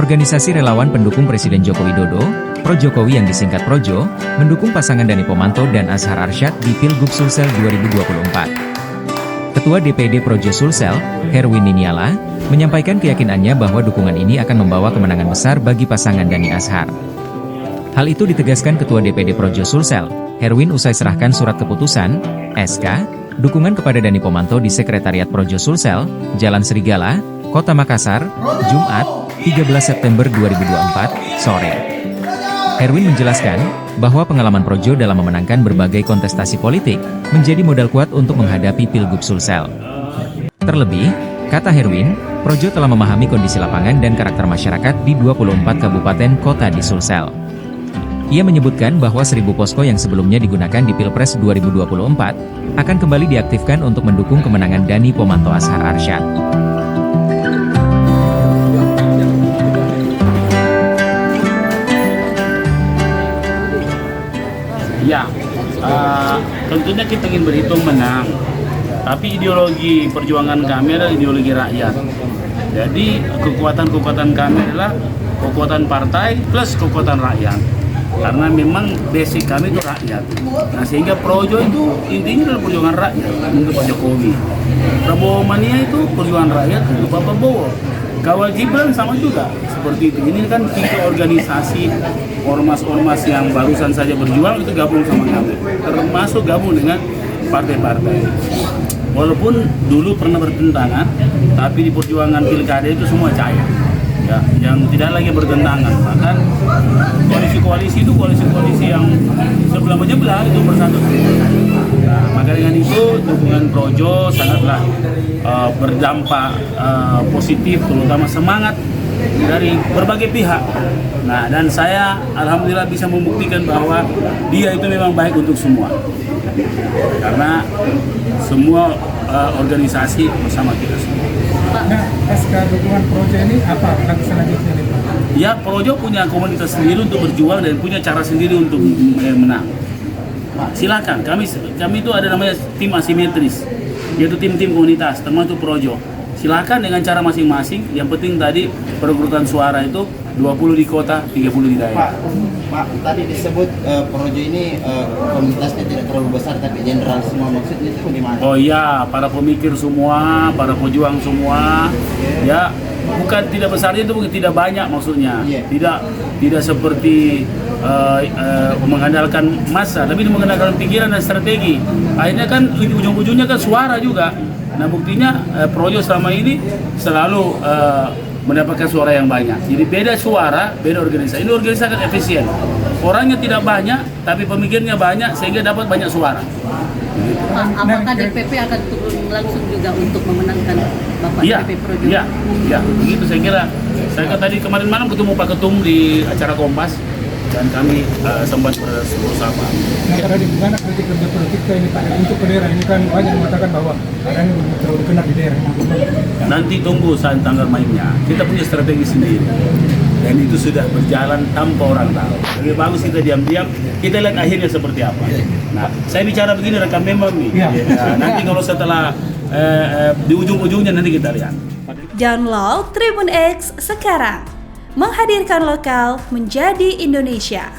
Organisasi relawan pendukung Presiden Joko Widodo, Pro Jokowi yang disingkat Projo, mendukung pasangan Dani Pomanto dan Azhar Arsyad di Pilgub Sulsel 2024. Ketua DPD Projo Sulsel, Herwin Niniala, menyampaikan keyakinannya bahwa dukungan ini akan membawa kemenangan besar bagi pasangan Dani Azhar. Hal itu ditegaskan Ketua DPD Projo Sulsel, Herwin usai serahkan surat keputusan, SK, dukungan kepada Dani Pomanto di Sekretariat Projo Sulsel, Jalan Serigala, Kota Makassar, Jumat, 13 September 2024, sore. Herwin menjelaskan bahwa pengalaman Projo dalam memenangkan berbagai kontestasi politik menjadi modal kuat untuk menghadapi Pilgub Sulsel. Terlebih, kata Herwin, Projo telah memahami kondisi lapangan dan karakter masyarakat di 24 kabupaten kota di Sulsel. Ia menyebutkan bahwa 1000 posko yang sebelumnya digunakan di Pilpres 2024 akan kembali diaktifkan untuk mendukung kemenangan Dani Pomanto Azhar Arsyad. Ya, tentunya kita ingin berhitung menang, tapi ideologi perjuangan kami adalah ideologi rakyat. Jadi kekuatan-kekuatan kami adalah kekuatan partai plus kekuatan rakyat. Karena memang basic kami itu rakyat. Nah, sehingga Projo itu intinya adalah perjuangan rakyat untuk Pak Jokowi. Prabowo Mania itu perjuangan rakyat untuk Pak Prabowo. Kawal Gibran sama juga seperti itu. Ini kan 3 organisasi ormas-ormas yang barusan saja berjuang itu gabung sama kami, termasuk gabung dengan partai-partai. Walaupun dulu pernah bertentangan, tapi di perjuangan pilkada itu semua cair. Ya, yang tidak lagi bertentangan. Bahkan koalisi-koalisi itu koalisi-koalisi yang sebelah menyebelah itu bersatu. Nah, maka dengan itu dukungan Projo sangatlah berdampak positif, terutama semangat dari berbagai pihak. Nah, dan saya alhamdulillah bisa membuktikan bahwa dia itu memang baik untuk semua. Karena semua organisasi bersama kita semua. Nah, pasca dukungan Projo ini apa langkah selanjutnya nih Pak? Ya, Projo punya komunitas sendiri untuk berjuang dan punya cara sendiri untuk menang. Silakan, kami itu ada namanya tim asimetris, yaitu tim-tim komunitas, termasuk Projo. Silakan dengan cara masing-masing, yang penting tadi perekrutan suara itu 20 di kota, 30 di daerah. Pak, tadi disebut Projo ini komunitasnya tidak terlalu besar tapi general semua, maksudnya itu gimana? Oh iya, para pemikir semua, para pejuang semua, ya bukan tidak besarnya itu bukan tidak banyak maksudnya, tidak seperti mengandalkan massa, tapi mengandalkan pikiran dan strategi. Akhirnya kan ujung-ujungnya kan suara juga. Nah buktinya Projo selama ini selalu mendapatkan suara yang banyak. Jadi beda suara, beda organisasi. Ini organisasi kan efisien. Orangnya tidak banyak, tapi pemikirnya banyak sehingga dapat banyak suara. Apakah DPP akan turun langsung juga untuk memenangkan Bapak DPP Projo? Iya, begitu saya kira. Saya kan tadi kemarin malam ketemu Pak Ketum di acara Kompas dan kami sempat bersama. Nah, karena di mana kritik kerja politik ini Pak untuk ke daerah ini kan banyak mengatakan bahwa ada yang belum terlalu kena di daerah. Nanti tunggu saat tanggal mainnya. Kita punya strategi sendiri. Dan itu sudah berjalan tanpa orang tahu. Lebih bagus kita diam-diam, kita lihat akhirnya seperti apa. Nah, saya bicara begini rekam memang nih. Nah, nanti kalau setelah di ujung-ujungnya nanti kita lihat. Download Tribun X sekarang. Menghadirkan lokal menjadi Indonesia.